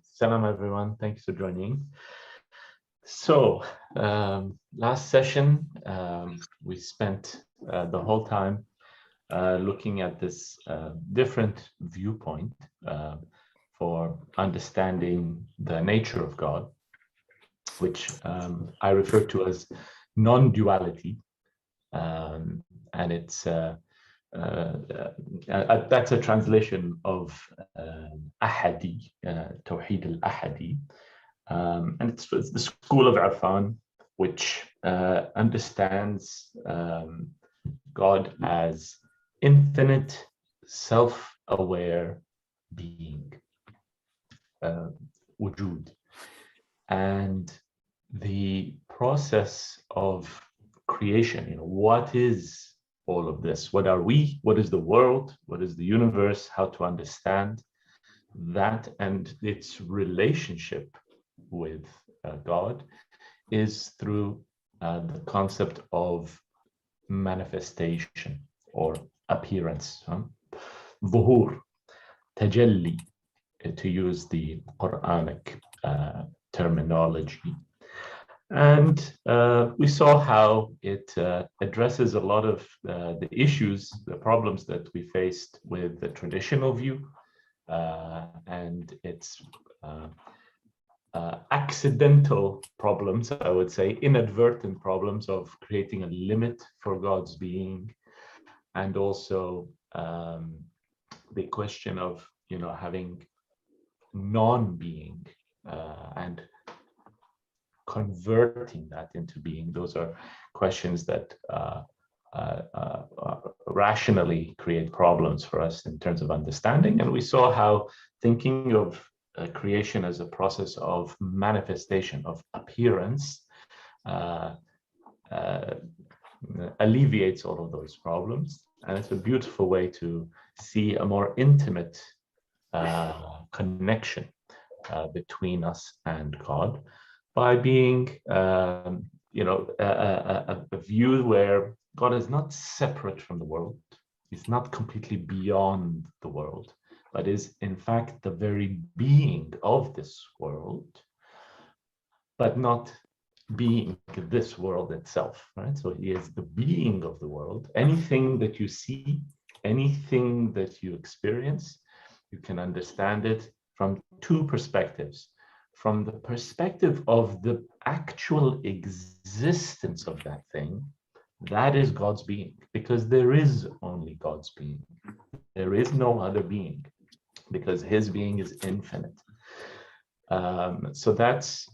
Salam, everyone. Thanks for joining. So, last session, we spent the whole time looking at this different viewpoint for understanding the nature of God, which I refer to as non-duality. And it's that's a translation of Ahadi, Tawheed al-Ahadi. And it's the school of Irfan, which understands God as infinite, self-aware being, wujud. And the process of creation, what is all of this? What are we? What is the world? What is the universe? How to understand that and its relationship with God is through the concept of manifestation or appearance. Dhuhur, tajalli, to use the Quranic terminology. And we saw how it addresses a lot of the issues, the problems that we faced with the traditional view and its accidental problems, I would say, inadvertent problems of creating a limit for God's being, and also the question of having non-being and converting that into being. Those are questions that rationally create problems for us in terms of understanding. And we saw how thinking of creation as a process of manifestation, of appearance, alleviates all of those problems. And it's a beautiful way to see a more intimate connection between us and God by being, a view where God is not separate from the world. He's not completely beyond the world, but is in fact the very being of this world, but not being this world itself, right? So he is the being of the world. Anything that you see, anything that you experience, you can understand it from two perspectives. From the perspective of the actual existence of that thing, that is God's being, because there is only God's being. There is no other being, because his being is infinite. So that's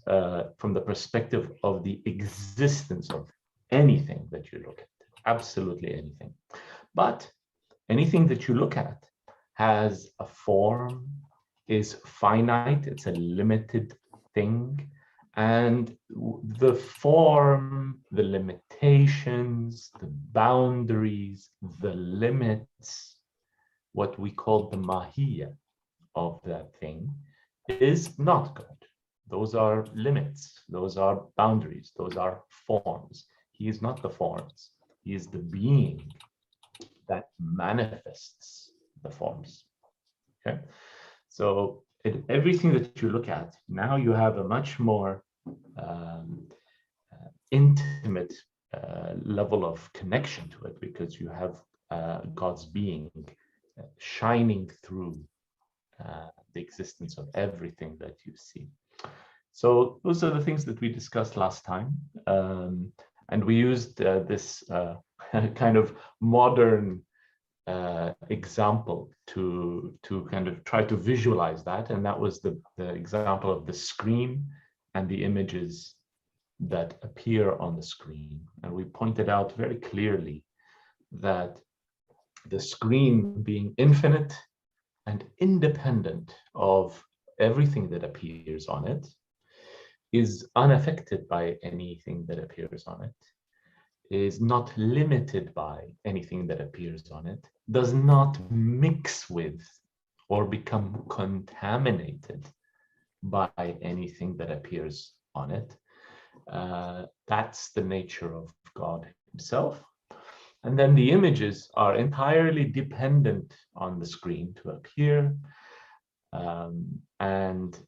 from the perspective of the existence of anything that you look at, absolutely anything. But anything that you look at has a form, is finite, it's a limited thing, and the form, the limitations, the boundaries, the limits, what we call the mahiyya of that thing, is not God. Those are limits, those are boundaries, those are forms. He is not the forms, he is the being that manifests the forms. Okay, so everything that you look at now, you have a much more intimate level of connection to it, because you have God's being shining through the existence of everything that you see. So those are the things that we discussed last time, and we used this kind of modern example to kind of try to visualize that, and that was the example of the screen and the images that appear on the screen. And we pointed out very clearly that the screen, being infinite and independent of everything that appears on it, is unaffected by anything that appears on it, is not limited by anything that appears on it, does not mix with or become contaminated by anything that appears on it. That's the nature of God himself. And then the images are entirely dependent on the screen to appear, and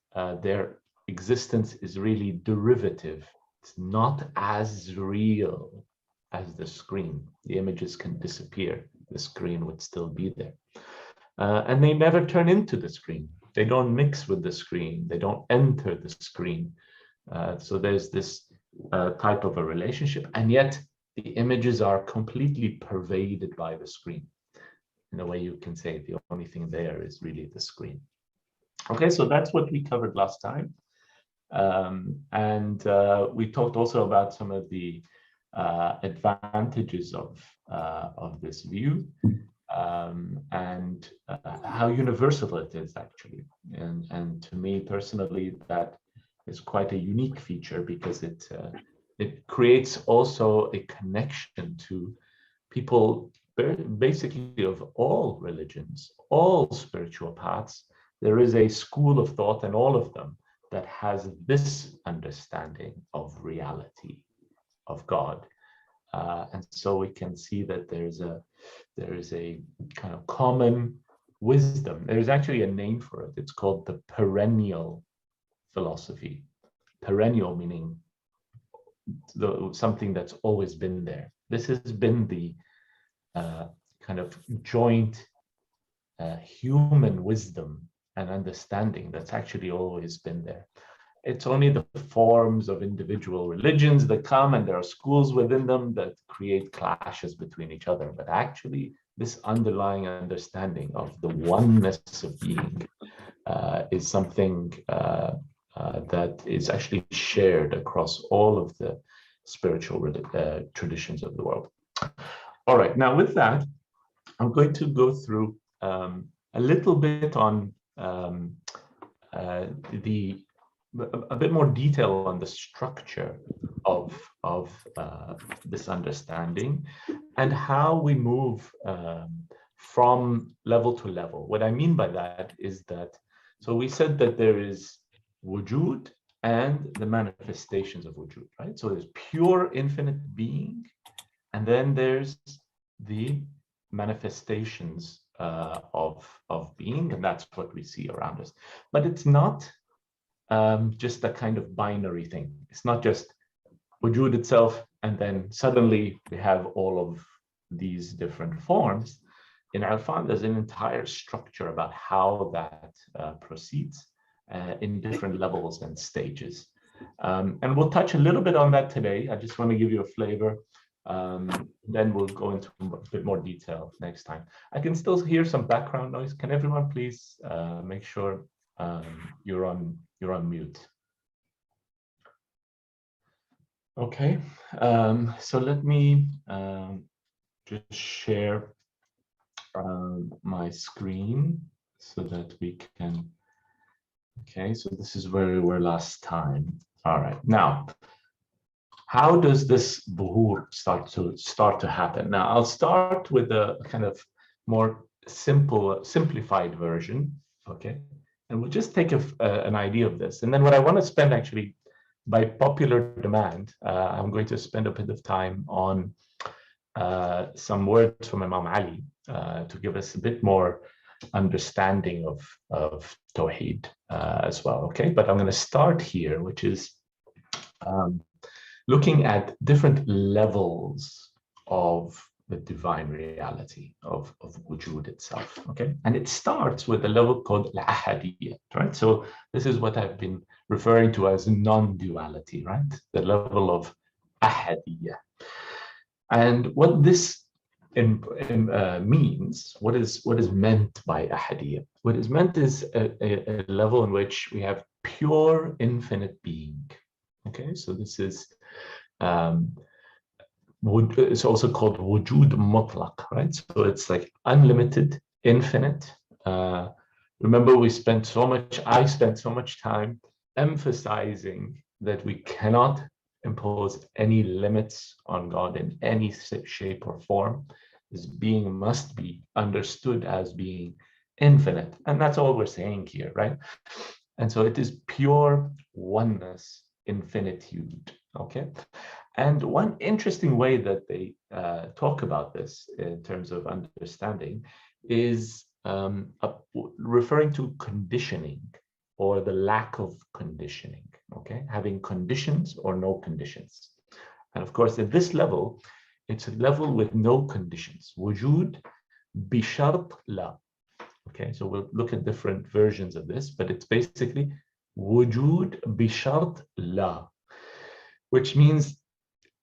their existence is really derivative. It's not as real as the screen. The images can disappear. The screen would still be there. And they never turn into the screen. They don't mix with the screen. They don't enter the screen. So there's this type of a relationship, and yet the images are completely pervaded by the screen. In a way, you can say the only thing there is really the screen. Okay, so that's what we covered last time. And we talked also about some of the advantages of this view, and how universal it is actually. And to me personally, that is quite a unique feature, because it creates also a connection to people basically of all religions, all spiritual paths. There is a school of thought in all of them that has this understanding of reality, of God. And so we can see that there is a kind of common wisdom. There's actually a name for it. It's called the perennial philosophy. Perennial meaning something that's always been there. This has been the kind of joint human wisdom and understanding that's actually always been there. It's only the forms of individual religions that come, and there are schools within them that create clashes between each other. But actually, this underlying understanding of the oneness of being is something that is actually shared across all of the spiritual traditions of the world. All right, now with that, I'm going to go through a little bit on a bit more detail on the structure of this understanding and how we move from level to level. What I mean by that is that, so we said that there is wujud and the manifestations of wujud, right? So there's pure infinite being, and then there's the manifestations of being, and that's what we see around us. But it's not just a kind of binary thing. It's not just wujud itself, and then suddenly we have all of these different forms. In Irfan, there's an entire structure about how that proceeds in different levels and stages. And we'll touch a little bit on that today. I just want to give you a flavor. Then we'll go into a bit more detail next time. I can still hear some background noise. Can everyone please make sure you're on mute? Okay, so let me just share my screen so that we can. Okay, so this is where we were last time. All right, now, how does this buhur start to happen? Now, I'll start with a kind of more simplified version. Okay, and we'll just take an idea of this. And then what I want to spend actually, by popular demand, I'm going to spend a bit of time on some words from Imam Ali to give us a bit more understanding of Tawheed as well. Okay, but I'm going to start here, which is looking at different levels of the divine reality of wujud itself. Okay, and it starts with a level called al-ahadiyya, right? So this is what I've been referring to as non-duality, right? The level of ahadiyya. And what this means, what is meant by ahadiyya? What is meant is a level in which we have pure infinite being. Okay, so this is it's also called wujud mutlaq, right? So it's like unlimited, infinite. Remember, I spent so much time emphasizing that we cannot impose any limits on God in any shape or form. This being must be understood as being infinite. And that's all we're saying here, right? And so it is pure oneness, infinitude, okay? And one interesting way that they talk about this in terms of understanding is referring to conditioning or the lack of conditioning, okay? Having conditions or no conditions. And of course, at this level, it's a level with no conditions. Wujud bishart la. Okay, so we'll look at different versions of this, but it's basically wujud bishart la, which means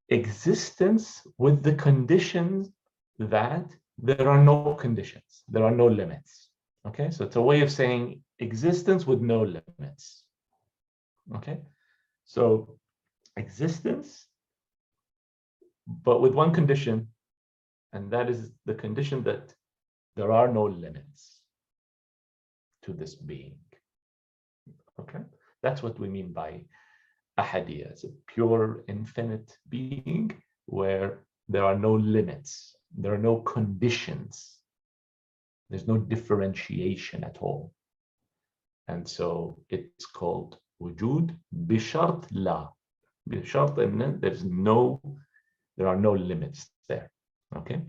existence with the conditions that there are no conditions, there are no limits. Okay, so it's a way of saying existence with no limits. Okay, so existence, but with one condition, and that is the condition that there are no limits to this being. Okay, that's what we mean by ahadiyya. It's a pure infinite being where there are no limits, there are no conditions, there's no differentiation at all. And so it's called wujud bishart la. Bishart, and there are no limits there. Okay,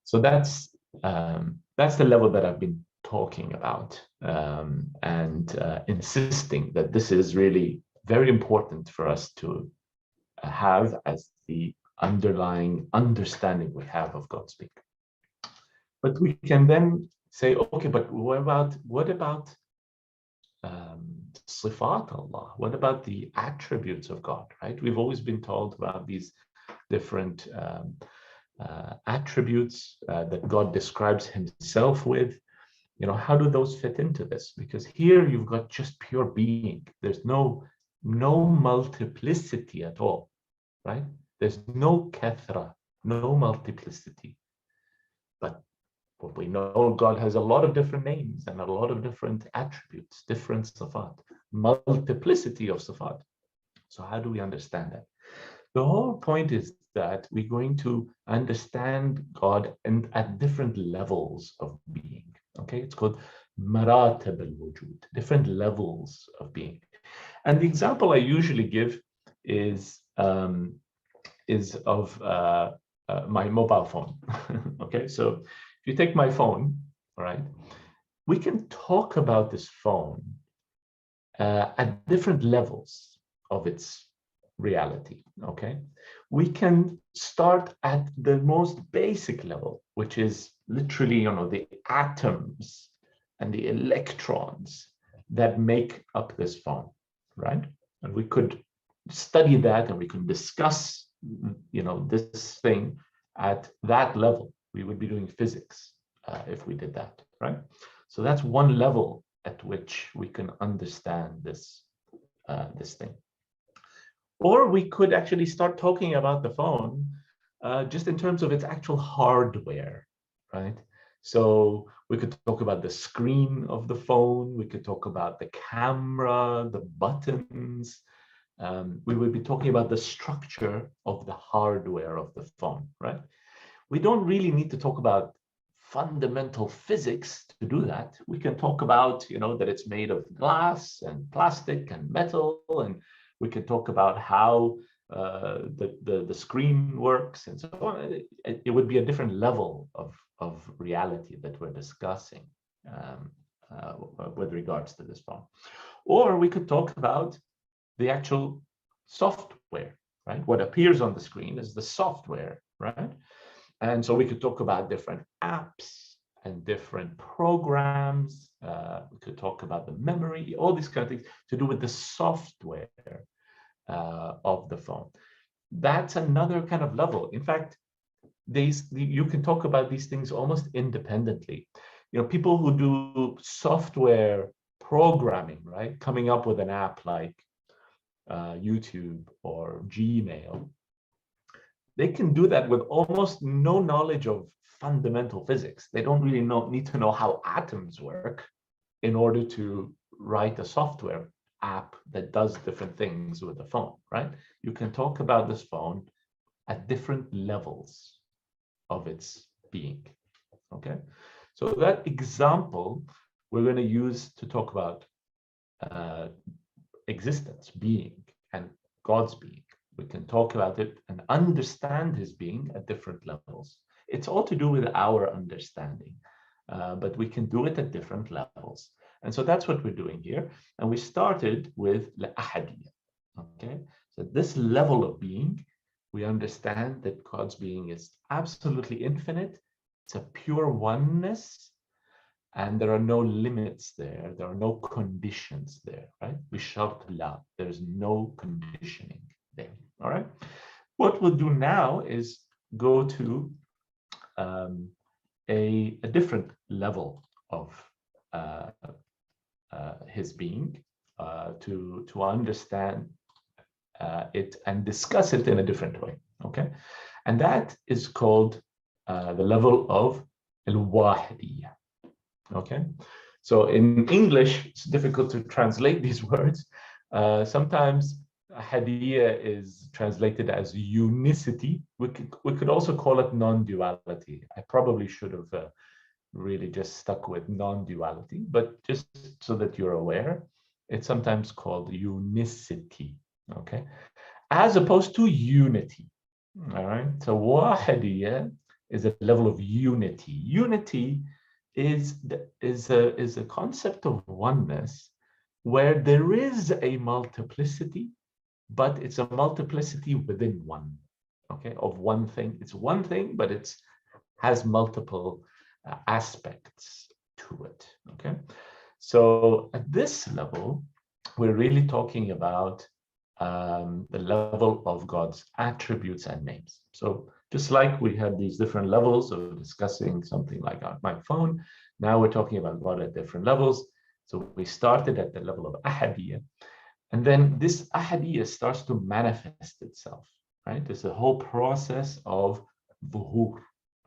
so that's the level that I've been talking about, and insisting that this is really very important for us to have as the underlying understanding we have of God's being. But we can then say, okay, but what about sifat Allah? What about the attributes of God, right? We've always been told about these different attributes that God describes himself with. You know, how do those fit into this? Because here you've got just pure being. There's no multiplicity at all, right? There's no kathra, no multiplicity. But we know God has a lot of different names and a lot of different attributes, different sifat, multiplicity of sifat. So how do we understand that? The whole point is that we're going to understand God and at different levels of being. Okay, it's called maratib al-wujud, different levels of being. And the example I usually give is of my mobile phone. Okay, so if you take my phone, all right, we can talk about this phone at different levels of its reality. Okay, we can start at the most basic level, which is literally, you know, the atoms and the electrons that make up this phone, right? And we could study that and we can discuss, you know, this thing at that level. We would be doing physics if we did that, right? So that's one level at which we can understand this thing. Or we could actually start talking about the phone just in terms of its actual hardware, right? So we could talk about the screen of the phone. We could talk about the camera, the buttons. We would be talking about the structure of the hardware of the phone, right? We don't really need to talk about fundamental physics to do that. We can talk about, you know, that it's made of glass and plastic and metal, and we can talk about how the screen works and so on. It would be a different level of reality that we're discussing with regards to this phone. Or we could talk about the actual software, right? What appears on the screen is the software, right? And so we could talk about different apps and different programs. We could talk about the memory, all these kind of things to do with the software of the phone. That's another kind of level. In fact, you can talk about these things almost independently. You know, people who do software programming, right? Coming up with an app like YouTube or Gmail, they can do that with almost no knowledge of fundamental physics. They don't really need to know how atoms work in order to write a software app that does different things with the phone, right? You can talk about this phone at different levels of its being, okay? So that example we're going to use to talk about existence, being, and God's being. We can talk about it and understand his being at different levels. It's all to do with our understanding. but we can do it at different levels. And so that's what we're doing here. And we started with al-ahadiyya. Okay, so this level of being, we understand that God's being is absolutely infinite. It's a pure oneness, and there are no limits there. There are no conditions there, right? Bishart la, there's no conditioning there. All right. What we'll do now is go to a different level of his being to understand it and discuss it in a different way. Okay, and that is called the level of al-wahidiyya. Okay, so in English it's difficult to translate these words. Sometimes hadiyya is translated as unicity. We could also call it non-duality. I probably should have really just stuck with non-duality, but just so that you're aware, it's sometimes called unicity. Okay, as opposed to unity. All right, so wahidiyya is a level of unity. Unity is a concept of oneness where there is a multiplicity, but it's a multiplicity within one. Okay, of one thing. It's one thing, but it has multiple aspects to it. Okay, so at this level, we're really talking about the level of God's attributes and names. So just like we had these different levels of discussing something like my phone, now we're talking about God at different levels. So we started at the level of ahadiyya, and then this ahadiyya starts to manifest itself, right? There's a whole process of vuhur,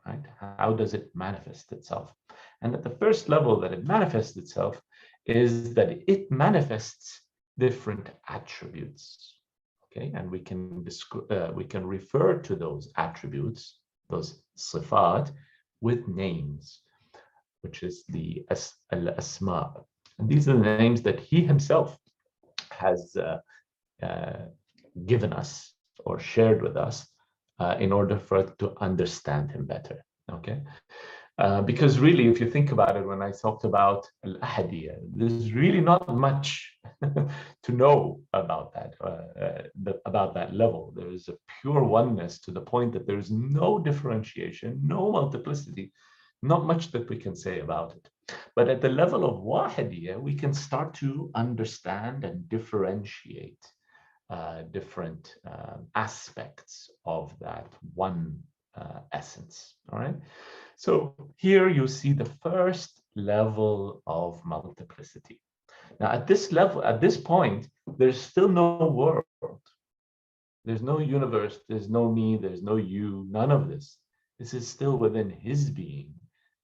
right? How does it manifest itself? And at the first level that it manifests itself is that it manifests different attributes. Okay, and we can refer to those attributes, those sifat, with names, which is the al-asma. And these are the names that he himself has given us or shared with us in order for us to understand him better. Okay, because really, if you think about it, when I talked about al-ahadiyya, there's really not much to know about that level. There is a pure oneness to the point that there's no differentiation, no multiplicity, not much that we can say about it. But at the level of wahidiyya, we can start to understand and differentiate different aspects of that one essence. All right. So here you see the first level of multiplicity. Now, at this level, at this point, there's still no world. There's no universe. There's no me. There's no you. None of this. This is still within his being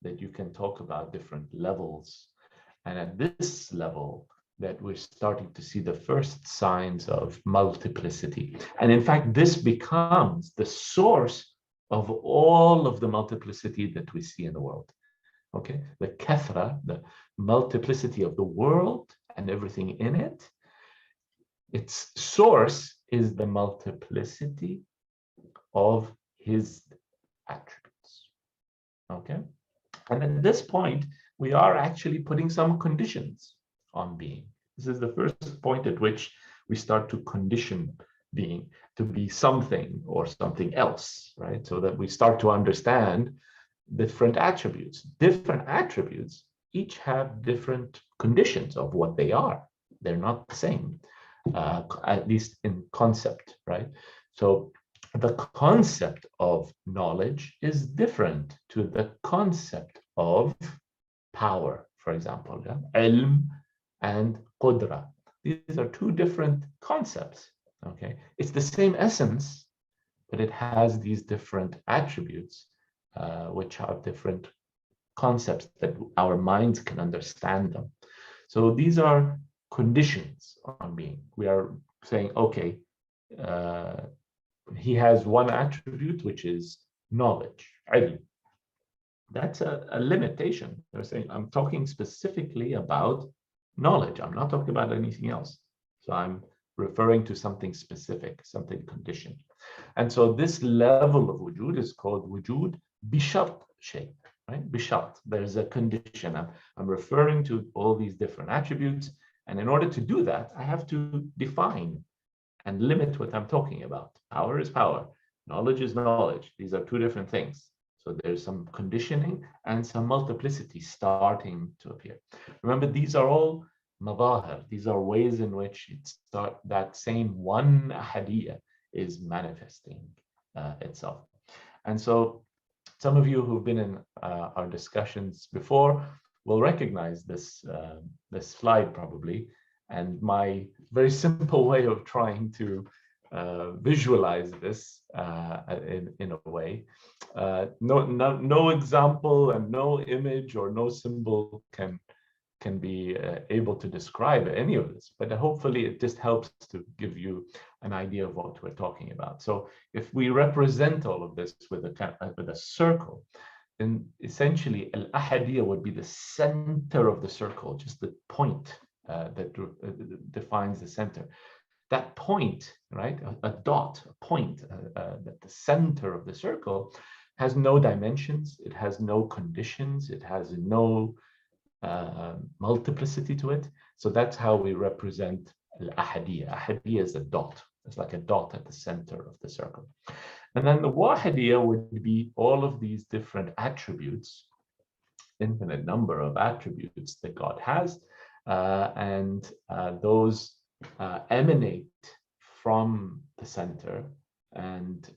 that you can talk about different levels. And at this level, that we're starting to see the first signs of multiplicity. And in fact, this becomes the source of all of the multiplicity that we see in the world. Okay, the kathra, the multiplicity of the world and everything in it, its source is the multiplicity of his attributes. Okay, and at this point, we are actually putting some conditions on being. This is the first point at which we start to condition being to be something or something else, right? So that we start to understand different attributes. Different attributes each have different conditions of what they are. They're not the same, at least in concept, right? So the concept of knowledge is different to the concept of power, for example, ilm and qudra. These are two different concepts. Okay, it's the same essence, but it has these different attributes, which are different concepts that our minds can understand them. So these are conditions on being. We are saying, okay, he has one attribute, which is knowledge, ilm. That's a limitation. They're saying, I'm talking specifically about knowledge. I'm not talking about anything else. So I'm referring to something specific, something conditioned. And so this level of wujud is called wujud bishart shay. right? Bishart, there's a condition. I'm referring to all these different attributes. And in order to do that, I have to define and limit what I'm talking about. Power is power. Knowledge is knowledge. These are two different things. So there's some conditioning and some multiplicity starting to appear. Remember, these are all madahir. These are ways in which that same one ahadiyya is manifesting itself. And so some of you who've been in our discussions before will recognize this slide probably. And my very simple way of trying to visualize this in a way, no example and no image or no symbol can be able to describe any of this, but hopefully it just helps to give you an idea of what we're talking about. So if we represent all of this with a circle, then essentially al-ahadiyya would be the center of the circle, just the point that defines the center. That point, right, a dot, a point, at the center of the circle has no dimensions, it has no conditions, it has no multiplicity to it. So that's how we represent al-ahadiyya. Ahadiyya is a dot. It's like a dot at the center of the circle. And then the wahidiyya would be all of these different attributes, infinite number of attributes that God has, and those emanate from the center, and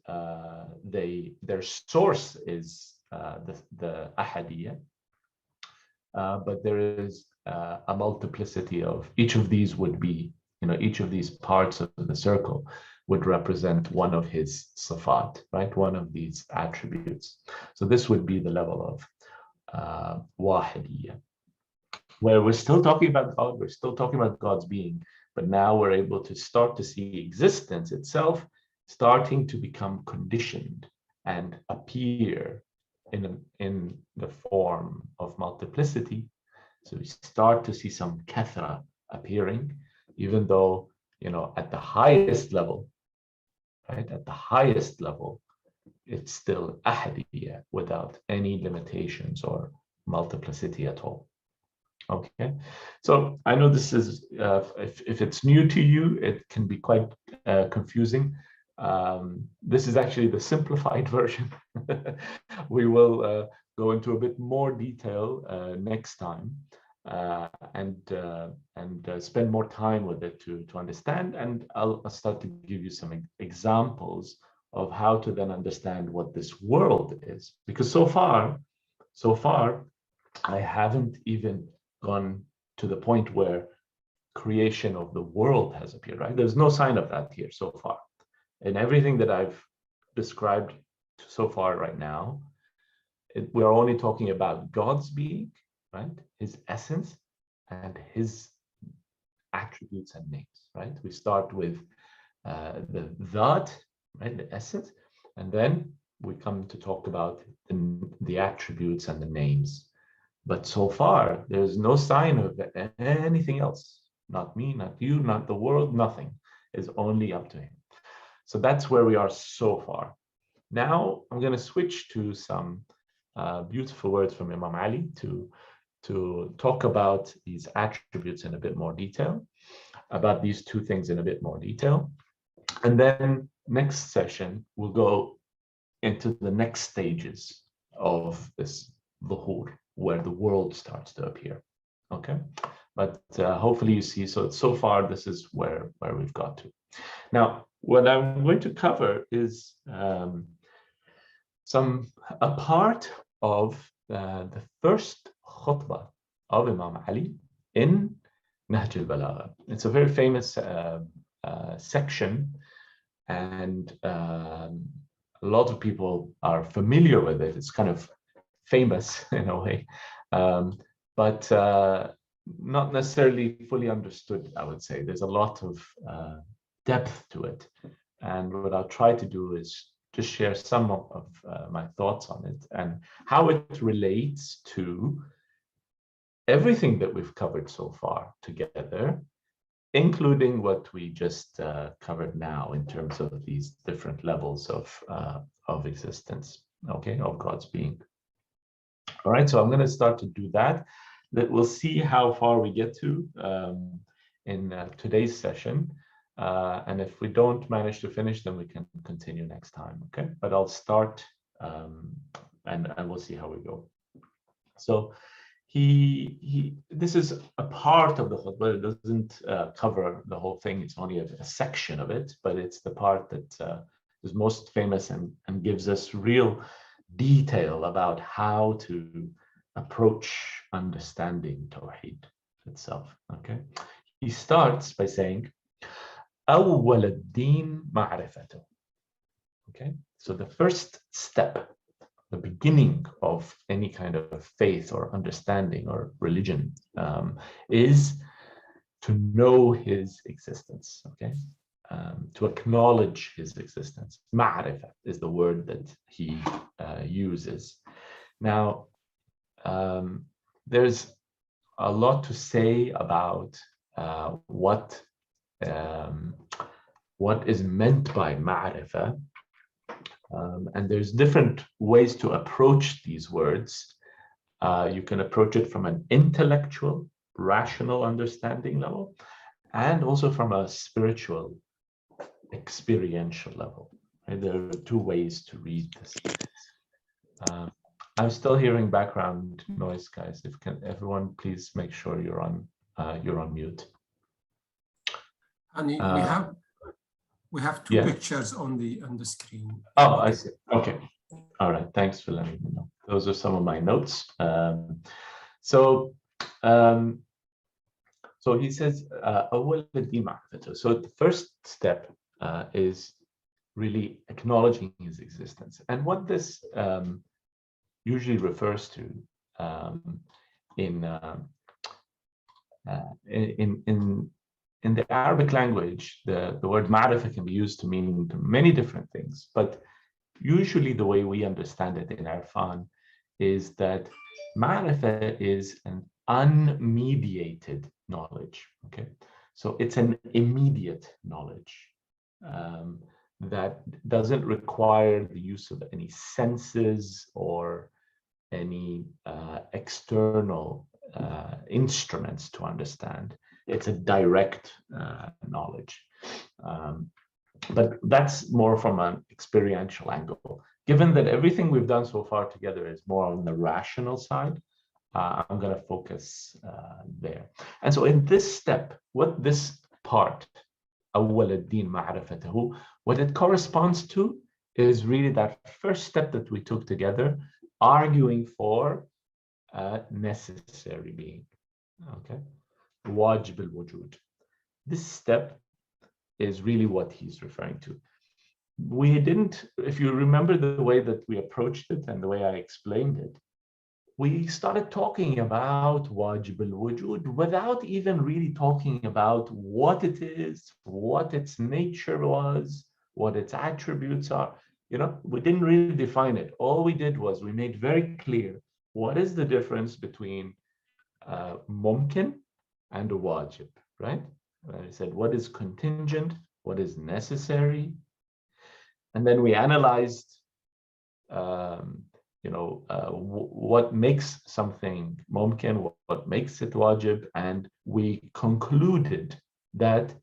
their source is the ahadiyya. But there is a multiplicity of each of these would be, each of these parts of the circle would represent one of his sifat, right? One of these attributes. So this would be the level of wahidiyya, where we're still talking about God, we're still talking about God's being, but now we're able to start to see existence itself starting to become conditioned and appear in the form of multiplicity. So we start to see some kathra appearing, even though, at the highest level, right, at the highest level, it's still ahadiyya without any limitations or multiplicity at all. Okay, so I know this is, if it's new to you, it can be quite confusing. This is actually the simplified version. We will go into a bit more detail next time and spend more time with it to understand. And I'll start to give you some examples of how to then understand what this world is. Because so far, I haven't even gone to the point where creation of the world has appeared, right? There's no sign of that here so far. And everything that I've described so far right now, we're only talking about God's being, right? His essence and his attributes and names, right? We start with the that, right? The essence, and then we come to talk about the attributes and the names. But so far, there's no sign of anything else. Not me, not you, not the world, nothing. Is only up to him. So that's where we are so far. Now I'm going to switch to some beautiful words from Imam Ali to talk about these attributes in a bit more detail, about these two things in a bit more detail. And then next session, we'll go into the next stages of this dhuhur, where the world starts to appear. Okay, but hopefully you see, so far this is where we've got to. Now, what I'm going to cover is a part of the first khutbah of Imam Ali in Nahj al-Balagha. It's a very famous section, and a lot of people are familiar with it. It's kind of famous in a way, but not necessarily fully understood, I would say. There's a lot of depth to it. And what I'll try to do is just share some of my thoughts on it and how it relates to everything that we've covered so far together, including what we just covered now in terms of these different levels of existence, okay, of God's being. All right, so I'm going to start to do that. We'll see how far we get to in today's session. And if we don't manage to finish, then we can continue next time, okay? But I'll start and we'll see how we go. So this is a part of the khutbah. It doesn't cover the whole thing. It's only a section of it, but it's the part that is most famous and gives us real detail about how to approach understanding Tawheed itself. Okay, he starts by saying, أول الدين معرفته. Okay, so the first step, the beginning of any kind of faith or understanding or religion is to know his existence, okay? To acknowledge his existence. Ma'rifah is the word that he uses. Now, there's a lot to say about what is meant by ma'rifah. And there's different ways to approach these words. You can approach it from an intellectual, rational understanding level, and also from a spiritual, experiential level. Right? There are two ways to read this. I'm still hearing background noise, guys. If everyone please make sure you're on mute. Honey, we have two pictures on the screen. Oh, I see. Okay. All right. Thanks for letting me know. Those are some of my notes. So he says, so the first step is really acknowledging his existence. And what this usually refers to in the Arabic language, the word ma'rifah can be used to mean many different things, but usually the way we understand it in Irfan is that ma'rifah is an unmediated knowledge, okay? So it's an immediate knowledge that doesn't require the use of any senses or any external instruments to understand. It's a direct knowledge. But that's more from an experiential angle. Given that everything we've done so far together is more on the rational side, I'm going to focus there. And so in this step, what this part, أول الدين معرفته, what it corresponds to is really that first step that we took together, arguing for a necessary being. Okay. Wajib al-wujud. This step is really what he's referring to. We didn't, if you remember the way that we approached it and the way I explained it, we started talking about wajib al-wujud without even really talking about what it is, what its nature was, what its attributes are. You know, we didn't really define it. All we did was we made very clear what is the difference between mumkin and a wajib, right? I said, what is contingent? What is necessary? And then we analyzed, what makes something mumkin, what makes it wajib, and we concluded that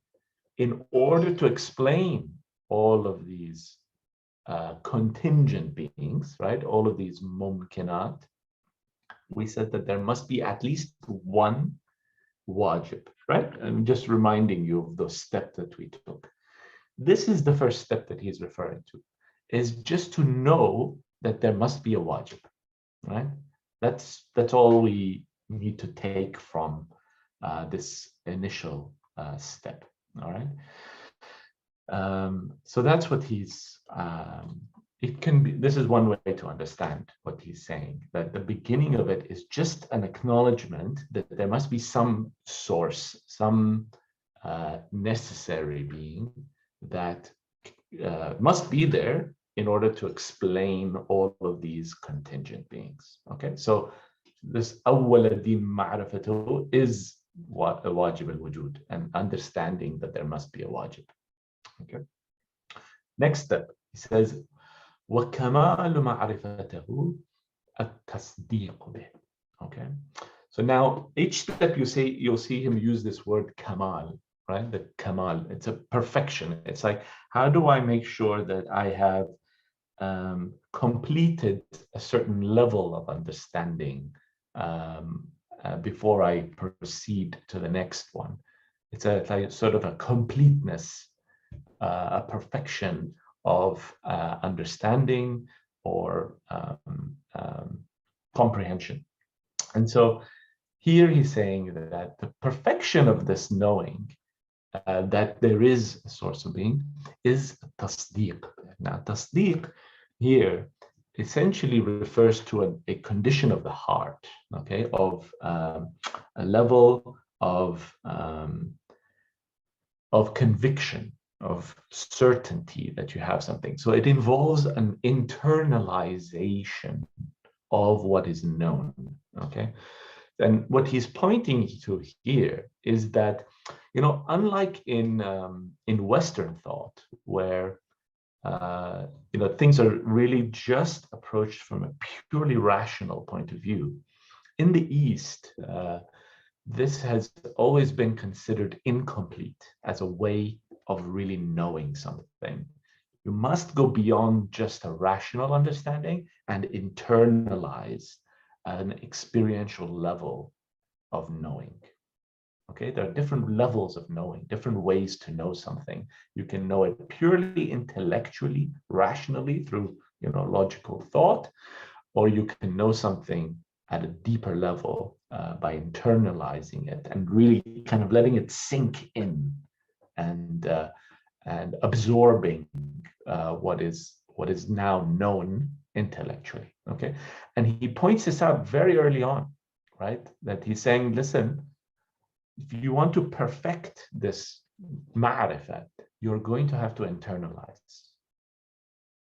in order to explain all of these contingent beings, right, all of these mumkinat, we said that there must be at least one wajib, right? I'm just reminding you of the step that we took. This is the first step that he's referring to, is just to know that there must be a wajib, right? That's all we need to take from this initial step, all right? So that's what he's, it can be, this is one way to understand what he's saying, that the beginning of it is just an acknowledgement that there must be some source, some necessary being that must be there in order to explain all of these contingent beings. Okay, so this awwal ad-din ma'rifatuhu is what a wajib al-wujud, and understanding that there must be a wajib. Okay. Next step, he says, وَكَمَالُ مَعْرِفَتَهُ التصديق به. Okay. So now each step you'll see him use this word kamal, right? The kamal, it's a perfection. It's like, how do I make sure that I have completed a certain level of understanding before I proceed to the next one? It's a like sort of a completeness, a perfection of understanding or comprehension. And so here he's saying that the perfection of this knowing that there is a source of being is tasdeeq. Now, tasdeeq here essentially refers to a condition of the heart, okay, of a level of conviction, of certainty that you have something. So it involves an internalization of what is known, okay? And what he's pointing to here is that, you know, unlike in Western thought, where you know, things are really just approached from a purely rational point of view, in the East, this has always been considered incomplete as a way of really knowing something. You must go beyond just a rational understanding and internalize an experiential level of knowing. Okay, there are different levels of knowing, different ways to know something. You can know it purely intellectually, rationally through, you know, logical thought, or you can know something at a deeper level by internalizing it and really kind of letting it sink in and absorbing what is now known intellectually. Okay, and he points this out very early on, right? That he's saying, listen, if you want to perfect this ma'rifat, you're going to have to internalize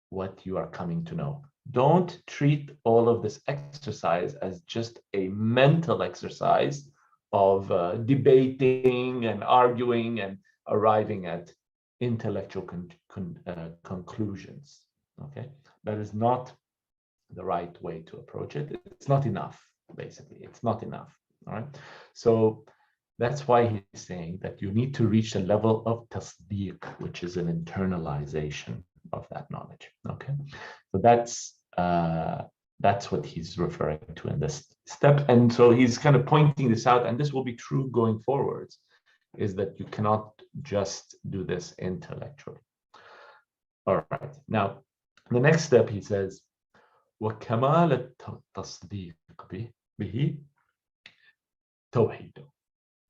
what you are coming to know. Don't treat all of this exercise as just a mental exercise of debating and arguing and arriving at intellectual conclusions. Okay, that is not the right way to approach it. It's not enough, basically. It's not enough. All right. So that's why he's saying that you need to reach a level of tasdeeq, which is an internalization of that knowledge. Okay, so that's what he's referring to in this step. And so he's kind of pointing this out, and this will be true going forwards, is that you cannot just do this intellectually. All right, now the next step, he says, وَكَمَالَ التَّصْدِيقِ بِهِ تَوْحِيدٌ.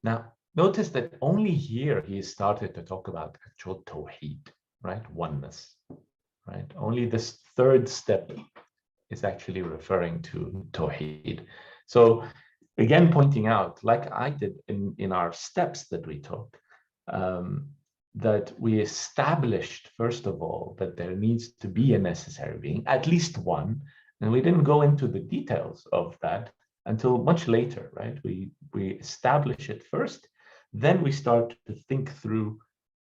Now, notice that only here he started to talk about actual tawheed, right? Oneness, right? Only this third step is actually referring to tawheed. So again, pointing out, like I did in our steps that we took, that we established, first of all, that there needs to be a necessary being, at least one, and we didn't go into the details of that until much later, right? We establish it first, then we start to think through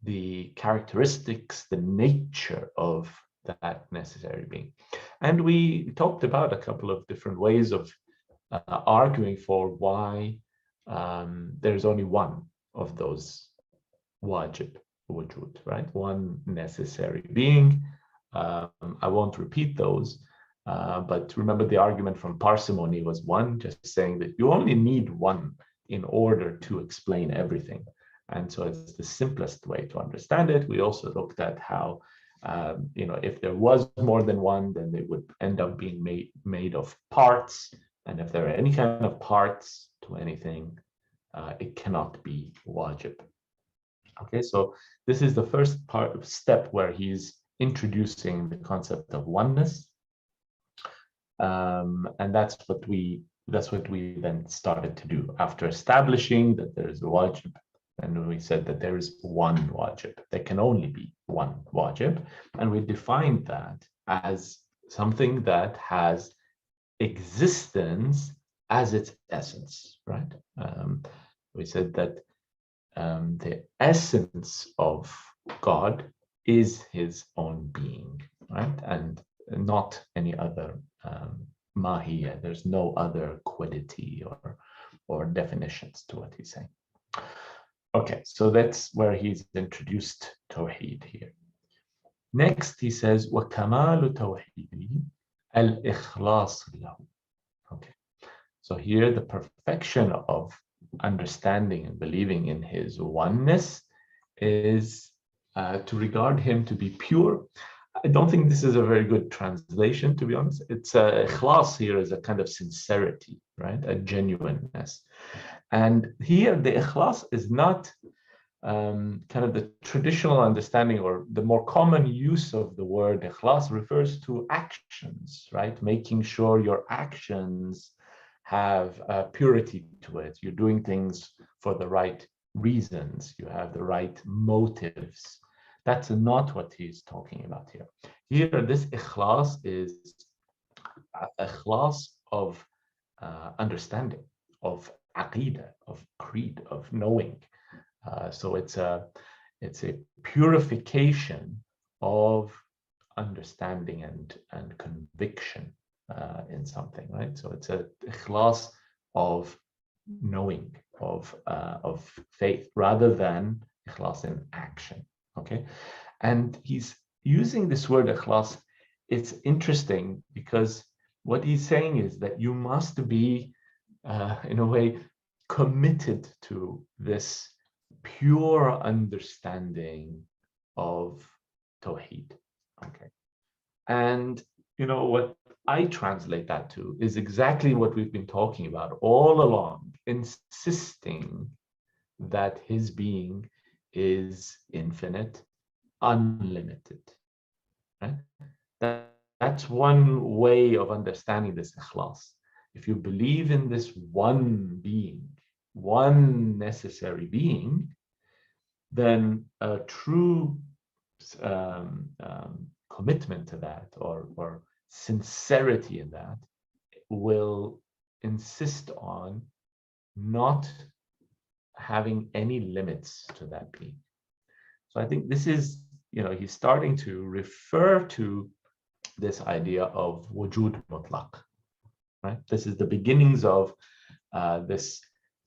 the characteristics, the nature of that necessary being. And we talked about a couple of different ways of arguing for why there's only one of those wajib, wujud, right? One necessary being. I won't repeat those. But remember, the argument from parsimony was one, just saying that you only need one in order to explain everything. And so it's the simplest way to understand it. We also looked at how, you know, if there was more than one, then they would end up being made of parts. And if there are any kind of parts to anything, it cannot be wajib. Okay, so this is the first step where he's introducing the concept of oneness. And that's what we then started to do after establishing that there is a wajib, and we said that there is one wajib. There can only be one wajib, and we defined that as something that has existence as its essence, right? We said that the essence of God is his own being, right? And not any other mahiyya. There's no other quality or definitions to what he's saying. Okay, so that's where he's introduced Tawheed here. Next, he says, وَكَمَالُ تَوْحِيدِهِ الْإِخْلَاصُ لَهُ. Okay, so here the perfection of understanding and believing in his oneness is to regard him to be pure. I don't think this is a very good translation, to be honest. It's ikhlas here is a kind of sincerity, right? A genuineness. And here the ikhlas is not kind of the traditional understanding, or the more common use of the word ikhlas refers to actions, right? Making sure your actions have purity to it. You're doing things for the right reasons. You have the right motives. That's not what he's talking about here. Here, this ikhlas is ikhlas of understanding, of aqidah, of creed, of knowing. So it's a purification of understanding and conviction in something, right? So it's a ikhlas of knowing, of faith, rather than ikhlas in action. Okay, and he's using this word ikhlas. It's interesting because what he's saying is that you must be, in a way, committed to this pure understanding of Tawheed. Okay, and what I translate that to is exactly what we've been talking about all along, insisting that his being is infinite, unlimited. Right? That's one way of understanding this ikhlas. If you believe in this one being, one necessary being, then a true commitment to that, or sincerity in that, will insist on not having any limits to that being. So I think this is, he's starting to refer to this idea of wujud mutlaq, right? This is the beginnings of this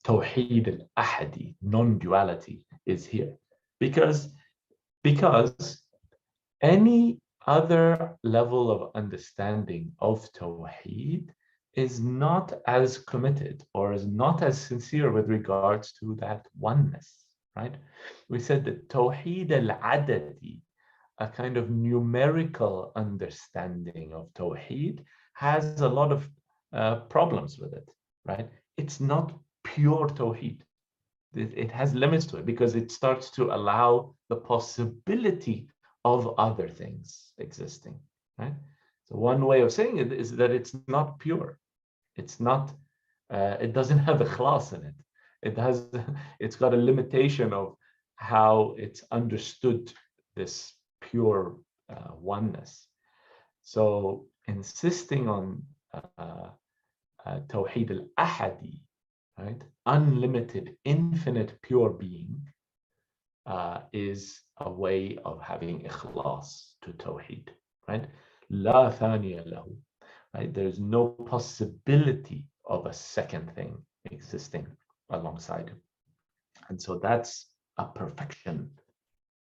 tawheed al-ahadi, non-duality, is here. Because any other level of understanding of tawheed is not as committed or is not as sincere with regards to that oneness, right? We said that tawheed al-adadi, a kind of numerical understanding of tawheed, has a lot of problems with it, right? It's not pure tawheed. It has limits to it because it starts to allow the possibility of other things existing, right? So one way of saying it is that it's not pure. It's not, it doesn't have ikhlas in it. It's got a limitation of how it's understood, this pure oneness. So insisting on Tawheed al-Ahadi, right? Unlimited, infinite, pure being is a way of having ikhlas to Tawheed, right? La thaniya lahu, right? There's no possibility of a second thing existing alongside it. And so that's a perfection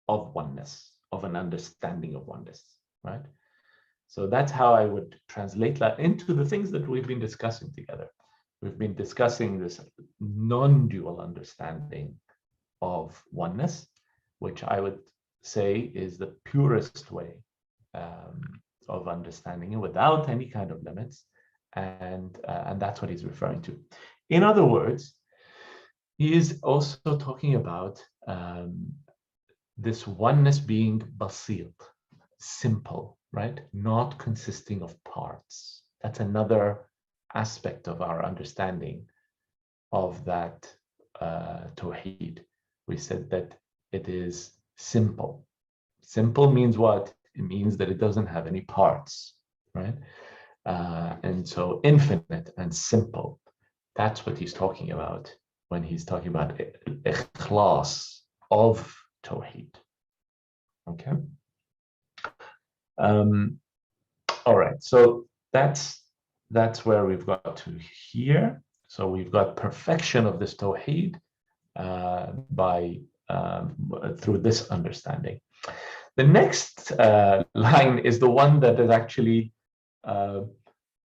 of oneness, of an understanding of oneness, right? So that's how I would translate that into the things that we've been discussing together. We've been discussing this non-dual understanding of oneness, which I would say is the purest way of understanding it without any kind of limits. And that's what he's referring to. In other words, he is also talking about this oneness being basit, simple, right? Not consisting of parts. That's another aspect of our understanding of that Tawheed. We said that it is simple. Simple means what? It means that it doesn't have any parts, right? And so infinite and simple, that's what he's talking about when he's talking about ikhlas of Tawheed. Okay. All right, so that's That's where we've got to here. So we've got perfection of this tawheed by through this understanding. The next line is the one that is actually,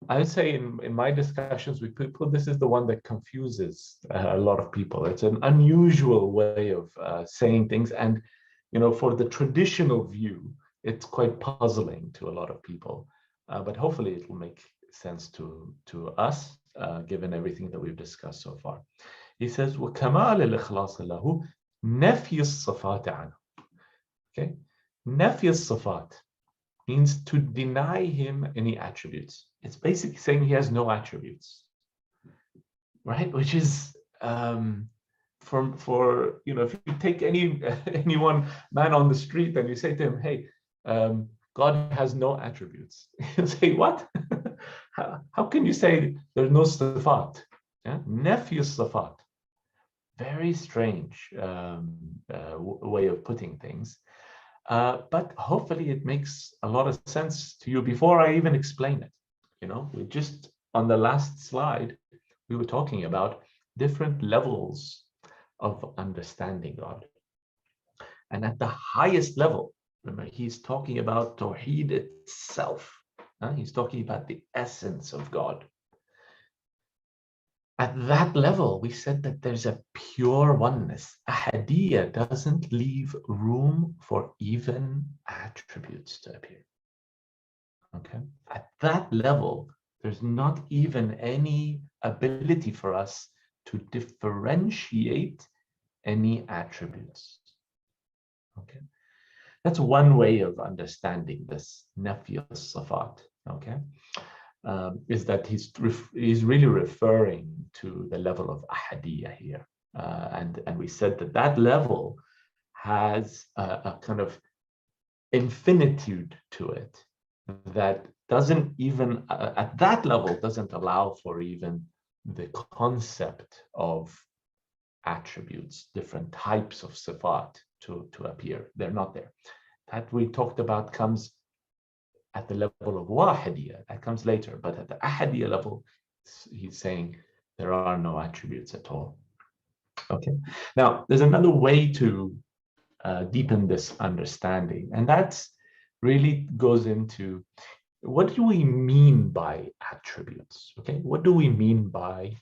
I would say in my discussions with people, this is the one that confuses a lot of people. It's an unusual way of saying things. And, for the traditional view, it's quite puzzling to a lot of people. But hopefully it will make sense to us, given everything that we've discussed so far. He says, وَكَمَالِ الْإِخْلَاصِ لَهُ نَفْيِ الصِّفَاتِ عَنْهُ. Okay? نَفْيِ الصِّفَاتِ means to deny him any attributes. It's basically saying he has no attributes, right? Which is for if you take any one man on the street and you say to him, hey, God has no attributes, he'll say, what? how can you say there's no sifat? Yeah? Nafy sifat. Very strange way of putting things. But hopefully it makes a lot of sense to you before I even explain it. We just, on the last slide, we were talking about different levels of understanding God. And at the highest level, remember, he's talking about Tawheed itself. He's talking about the essence of God. At that level, we said that there's a pure oneness. Ahadiyya doesn't leave room for even attributes to appear. Okay? At that level, there's not even any ability for us to differentiate any attributes. Okay? That's one way of understanding this Nafi al-Sifat. Okay? Is that he's really referring to the level of ahadiyya here. And we said that level has a kind of infinitude to it that doesn't even, at that level, doesn't allow for even the concept of attributes, different types of sifat to appear. They're not there. That we talked about comes at the level of wahidiyya, that comes later, but at the ahadiyya level, he's saying there are no attributes at all. Okay, now there's another way to deepen this understanding, and that's really goes into what do we mean by attributes? Okay, what do we mean by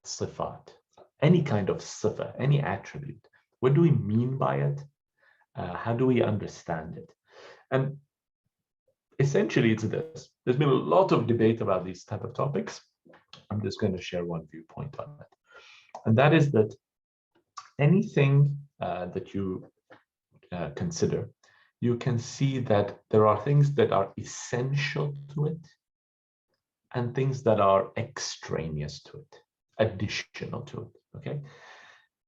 sifat? Any kind of sifa, any attribute. What do we mean by it? How do we understand it? And essentially, it's this. There's been a lot of debate about these type of topics. I'm just going to share one viewpoint on it. And that is that anything that you consider, you can see that there are things that are essential to it and things that are extraneous to it, additional to it, okay?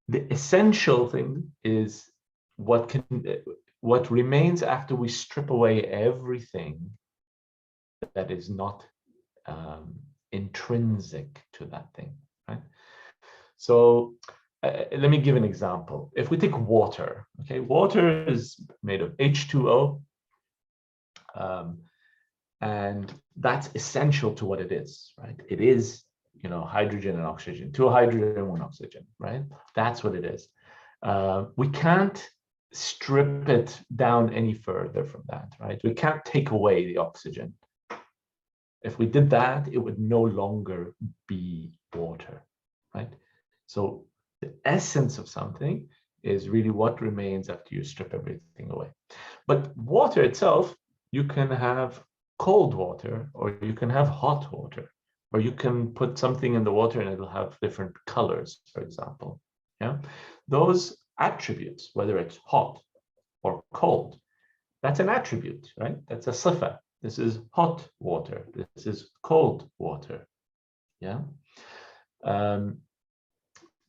The essential thing is what remains after we strip away everything that is not intrinsic to that thing, right? So let me give an example. If we take water, okay, water is made of H2O, and that's essential to what it is, right? It is, hydrogen and oxygen, 2 hydrogen, 1 oxygen, right? That's what it is. We can't strip it down any further from that, right? We can't take away the oxygen. If we did that, it would no longer be water, right? So the essence of something is really what remains after you strip everything away. But water itself, you can have cold water, or you can have hot water, or you can put something in the water and it'll have different colors, for example. Yeah, those attributes, whether it's hot or cold, that's an attribute, right? That's a sifa. This is hot water. This is cold water. Yeah.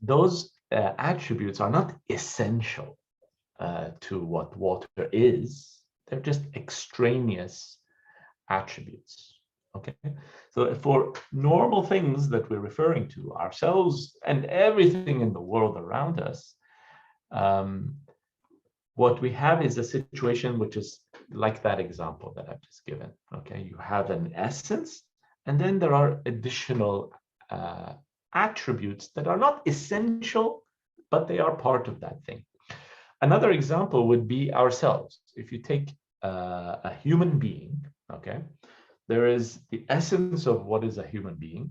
Those attributes are not essential to what water is. They're just extraneous attributes. Okay. So for normal things that we're referring to, ourselves and everything in the world around us, what we have is a situation which is like that example that I've just given. Okay, you have an essence and then there are additional attributes that are not essential, but they are part of that thing. Another example would be ourselves. If you take a human being, okay, there is the essence of what is a human being,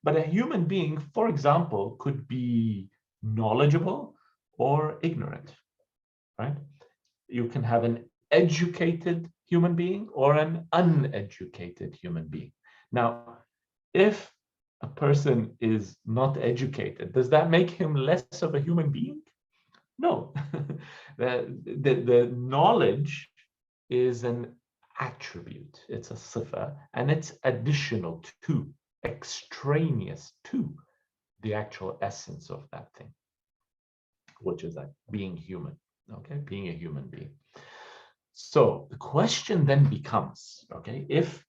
but a human being, for example, could be knowledgeable or ignorant, right? You can have an educated human being or an uneducated human being. Now, if a person is not educated, does that make him less of a human being? No. the knowledge is an attribute. It's a sifa, and it's additional to, extraneous to the actual essence of that thing, which is like being human, okay, being a human being. So the question then becomes, okay, if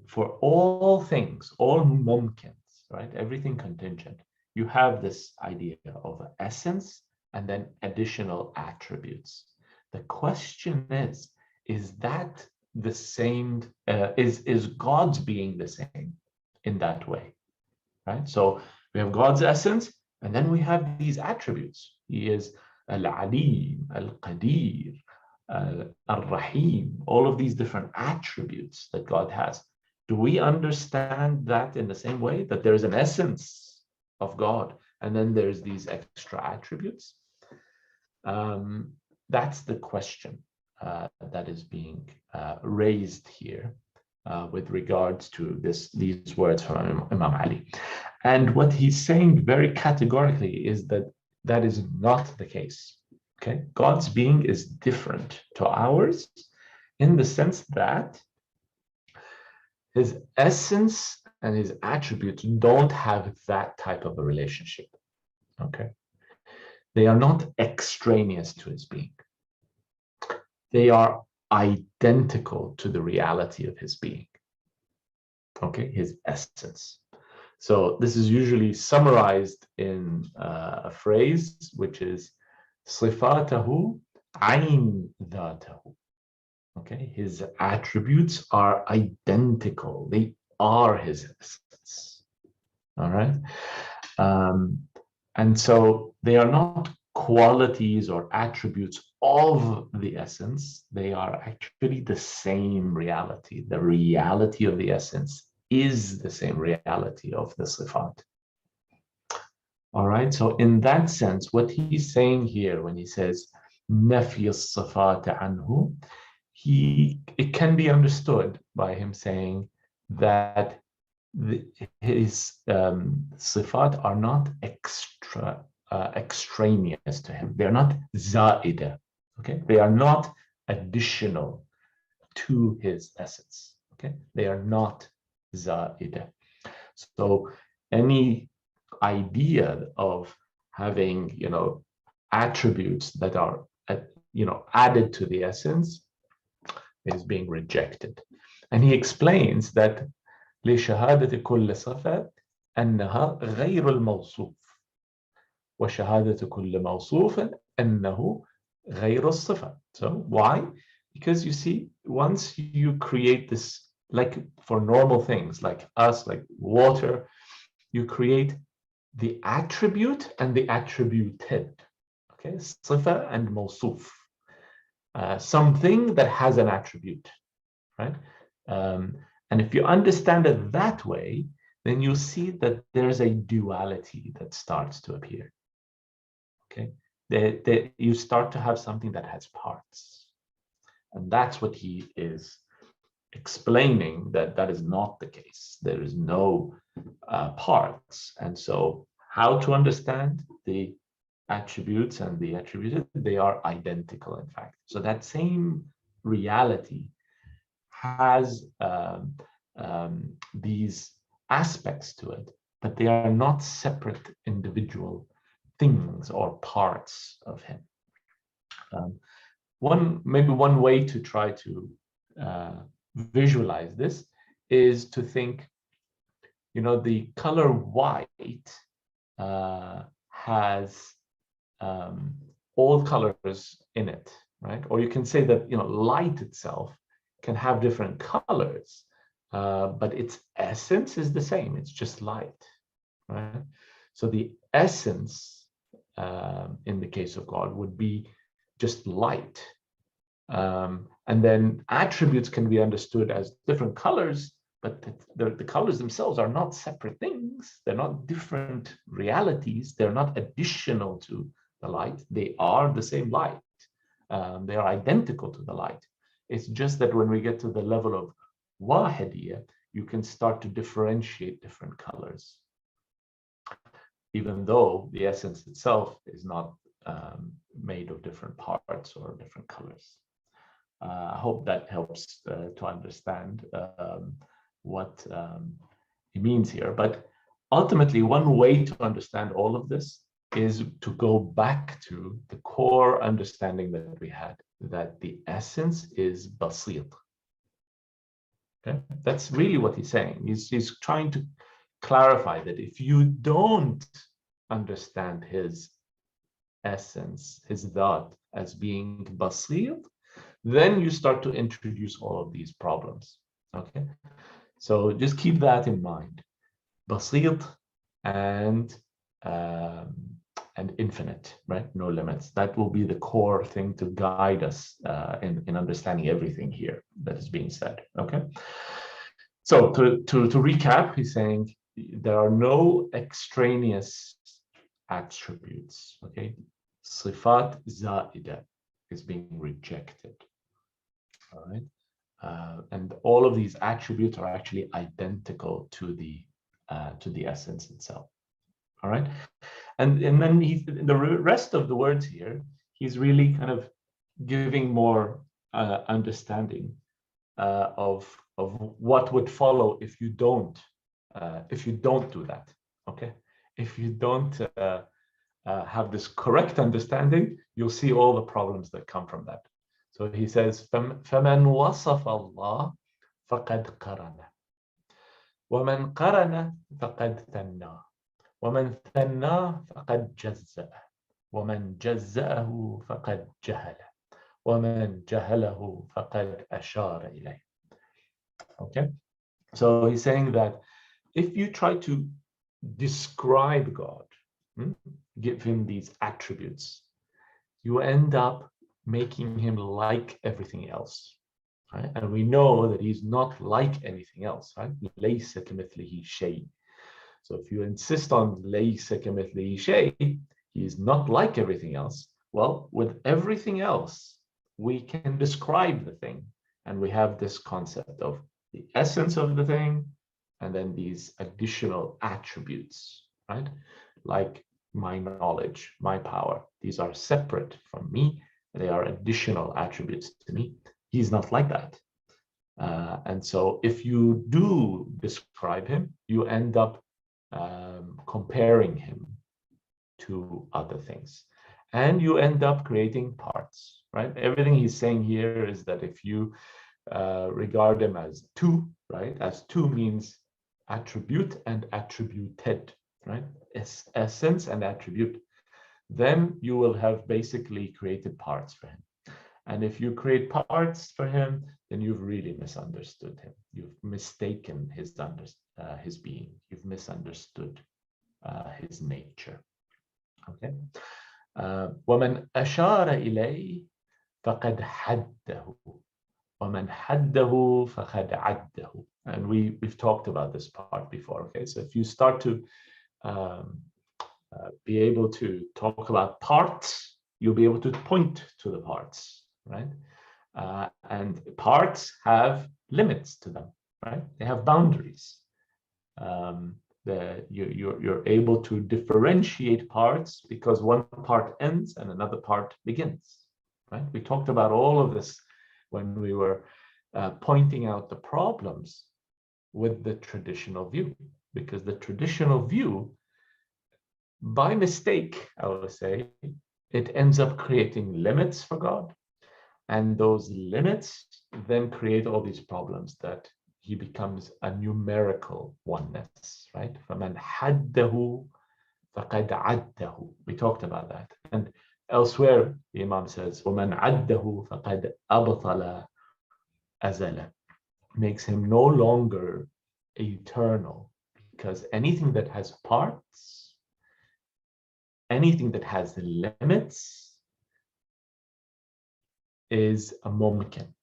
for all things, all mumkins, right, everything contingent, you have this idea of essence and then additional attributes. The question is that the same, is God's being the same in that way, right? So we have God's essence, and then we have these attributes. He is Al-Alim, Al-Qadir, Al-Rahim, all of these different attributes that God has. Do we understand that in the same way, that there is an essence of God, and then there's these extra attributes? That's the question that is being raised here with regards to these words from Imam Ali. And what he's saying very categorically is that that is not the case. Okay, God's being is different to ours in the sense that his essence and his attributes don't have that type of a relationship. Okay, they are not extraneous to his being. They are identical to the reality of his being. Okay, his essence. So this is usually summarized in a phrase which is صفاته عين ذاته. Okay, his attributes are identical. They are his essence. All right. And so they are not qualities or attributes of the essence. They are actually the same reality. The reality of the essence is the same reality of the sifat. All right, so in that sense, what he's saying here when he says nafi as-sifat anhu, it can be understood by him saying that his sifat are not extraneous to him. They're not za'ida, okay? They are not additional to his essence, okay? They are not za'ida. So any idea of having, attributes that are, added to the essence is being rejected. And he explains that لشهادة كل صفة أنها غير الموصوف وشهادة كل موصوف أنه غير الصفة. So why? Because you see, once you create this, like for normal things like us, like water, you create the attribute and the attributed, okay, صفة and موصوف, something that has an attribute, right? And if you understand it that way, then you see that there's a duality that starts to appear. Okay, you start to have something that has parts, and that's what he is explaining, that is not the case. There is no parts, and so how to understand the attributes and the attributed? They are identical, in fact. So that same reality has these aspects to it, but they are not separate individual things or parts of him. Maybe one way to try to visualize this is to think, the color white has all colors in it, right? Or you can say that, light itself can have different colors, but its essence is the same. It's just light, right? So the essence in the case of God would be just light. And then attributes can be understood as different colors, but the colors themselves are not separate things. They're not different realities. They're not additional to the light. They are the same light. They are identical to the light. It's just that when we get to the level of wahidiyya, you can start to differentiate different colors, even though the essence itself is not made of different parts or different colors. I hope that helps to understand what he means here. But ultimately, one way to understand all of this is to go back to the core understanding that we had, that the essence is basit. Okay? That's really what he's saying. He's trying to clarify that if you don't understand his essence, his dhat, as being basit, then you start to introduce all of these problems. Okay, so just keep that in mind. Basit and infinite, right? No limits. That will be the core thing to guide us in understanding everything here that is being said. Okay, so to recap, he's saying there are no extraneous attributes. Okay, sifat zaida is being rejected. All right, and all of these attributes are actually identical to the essence itself. All right, and then the rest of the words here, he's really kind of giving more understanding of what would follow if you don't do that. Okay, if you don't have this correct understanding, you'll see all the problems that come from that. So he says, فَمَنْ وَصَفَ اللَّهَ فَقَدْ قَرَنَ وَمَنْ قَرَنَ فَقَدْ ثَنَّى وَمَنْ ثَنَّى فَقَدْ جَزَّأَ وَمَنْ جَزَّأَهُ فَقَدْ جَهَلَ وَمَنْ جَهَلَهُ فَقَدْ أَشَارَ إِلَيْهِ. Okay, so he's saying that if you try to describe God, give him these attributes, you end up making him like everything else, right? And we know that he's not like anything else, right? لَيْسَ كَمِثْلِهِ شَيْءٌ. So if you insist on لَيْسَ كَمِثْلِهِ شَيْءٌ, he is not like everything else. Well, with everything else, we can describe the thing. And we have this concept of the essence of the thing, and then these additional attributes, right? Like my knowledge, my power. These are separate from me. They are additional attributes to me. He's not like that. And so if you do describe him, you end up comparing him to other things. And you end up creating parts, right? Everything he's saying here is that if you regard him as two, right? As two means attribute and attributed, right? Essence and attribute. Then you will have basically created parts for him. And if you create parts for him, then you've really misunderstood him. You've mistaken his being. You've misunderstood his nature. Okay. وَمَنْ أَشَارَ إِلَيْهِ فَقَدْ حَدَّهُ وَمَنْ حَدَّهُ فَقَدْ عَدَّهُ. And we've talked about this part before. Okay, so if you start to be able to talk about parts, you'll be able to point to the parts, right? And parts have limits to them, right? They have boundaries. You're able to differentiate parts because one part ends and another part begins, right? We talked about all of this when we were pointing out the problems with the traditional view, because the traditional view, by mistake, I would say, it ends up creating limits for God. And those limits then create all these problems that he becomes a numerical oneness, right? فَمَنْ حَدَّهُ فَقَدْ عَدَّهُ. We talked about that. And elsewhere, the Imam says, وَمَنْ عَدَّهُ فَقَدْ أَبْطَلَ أَزَلَ. makes him no longer eternal, because anything that has parts, anything that has limits is a mumkin,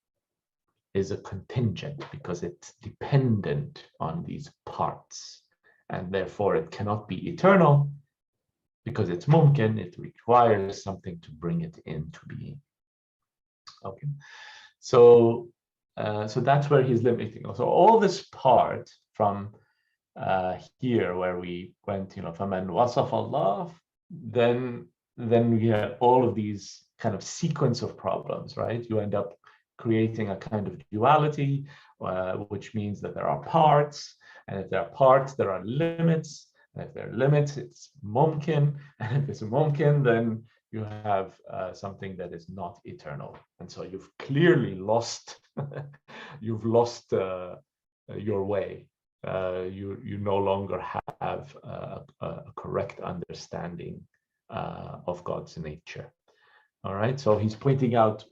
is a contingent, because it's dependent on these parts, and therefore it cannot be eternal because it's mumkin. It requires something to bring it into being. Okay, so that's where he's limiting. So all this part from here, where we went, فَمَنْ وَصَفَ اللَّهِ, then we have all of these kind of sequence of problems, right? You end up creating a kind of duality, which means that there are parts, and if there are parts, there are limits, and if there are limits, it's mumkin, and if it's a mumkin, then you have something that is not eternal. And so you've clearly lost, you've lost your way. You no longer have a correct understanding of God's nature. All right, so he's pointing out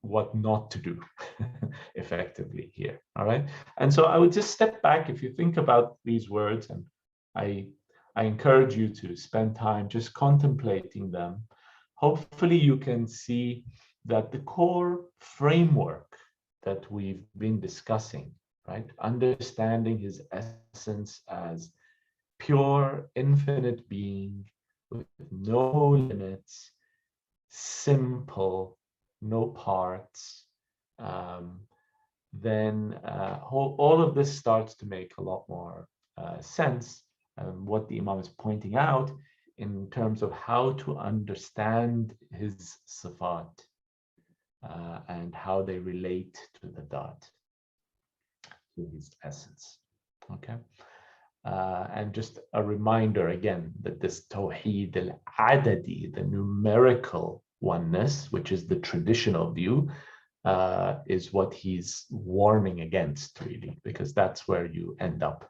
what not to do effectively here. All right, and so I would just step back. If you think about these words, and I encourage you to spend time just contemplating them. Hopefully you can see that the core framework that we've been discussing, right? Understanding his essence as pure, infinite being with no limits, simple, no parts, then all of this starts to make a lot more sense. What the Imam is pointing out in terms of how to understand his sifat and how they relate to the dot, to his essence. Okay, and just a reminder again that this Tawheed al-Adadi, the numerical oneness, which is the traditional view, is what he's warning against, really, because that's where you end up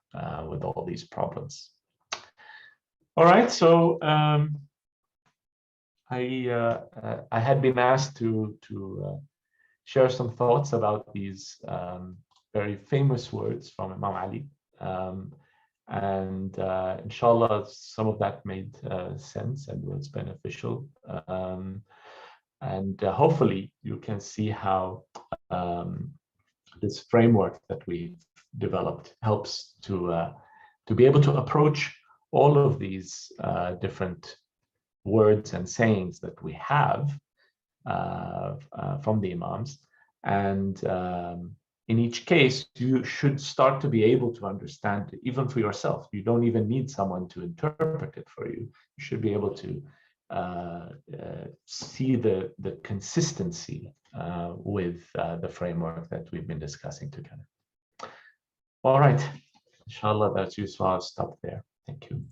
with all these problems. All right, so I had been asked to share some thoughts about these very famous words from Imam Ali, and inshallah some of that made sense and was beneficial, and hopefully you can see how this framework that we've developed helps to be able to approach all of these different words and sayings that we have from the Imams. And in each case, you should start to be able to understand it, even for yourself. You don't even need someone to interpret it for you. You should be able to see the consistency with the framework that we've been discussing together. All right. Inshallah, that's useful. I'll stop there. Thank you.